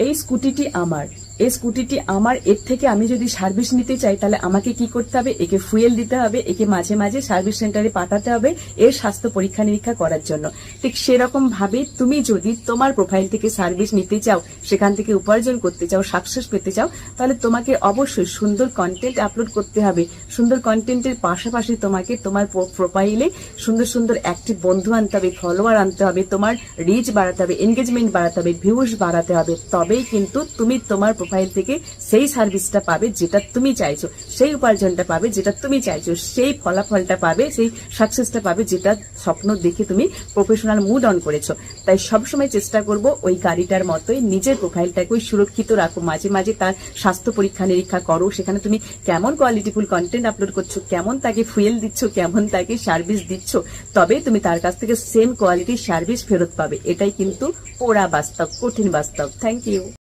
এই স্কুটিটি আমার, এই স্কুটিটি আমার, এর থেকে আমি যদি সার্ভিস নিতে চাই তাহলে আমাকে কি করতে হবে, একে ফুয়েল দিতে হবে, একে মাঝে মাঝে সার্ভিস সেন্টারে পাঠাতে হবে এর স্বাস্থ্য পরীক্ষা নিরীক্ষা করার জন্য। ঠিক সেরকম ভাবে তুমি যদি তোমার প্রোফাইল থেকে সার্ভিস নিতে চাও, সেখান থেকে উপার্জন করতে চাও, সাকসেস পেতে চাও, তাহলে তোমাকে অবশ্যই সুন্দর কন্টেন্ট আপলোড করতে হবে। সুন্দর কন্টেন্টের পাশাপাশি তোমাকে তোমার প্রোফাইলে সুন্দর সুন্দর অ্যাক্টিভ বন্ধু আনতে হবে, ফলোয়ার আনতে হবে, তোমার রিচ বাড়াতে হবে, এনগেজমেন্ট বাড়াতে হবে, ভিউজ বাড়াতে হবে। তবেই কিন্তু তুমি তোমার প্রোফাইল থেকে সেই সার্ভিসটা পাবে যেটা তুমি চাইছো, সেই উপার্জনটা পাবে যেটা তুমি চাইছো, সেই ফলাফলটা পাবে, সেই সাকসেসটা পাবে যেটা স্বপ্ন দেখে তুমি প্রফেশনাল মুড অন করেছো। তাই সবসময় চেষ্টা করব ওই গাড়িটার মতোই নিজের প্রোফাইলটাকে সুরক্ষিত রাখো। মাঝে মাঝে তার স্বাস্থ্য পরীক্ষা নিরীক্ষা করো, সেখানে তুমি কেমন কোয়ালিটিফুল কন্টেন্ট আপলোড করছো, কেমন তাকে ফুয়েল দিচ্ছ, কেমন তাকে সার্ভিস দিচ্ছ, তবে তুমি তার কাছ থেকে সেম কোয়ালিটির সার্ভিস ফেরত পাবে। এটাই কিন্তু পোড়া বাস্তব, কঠিন বাস্তব। Thank you.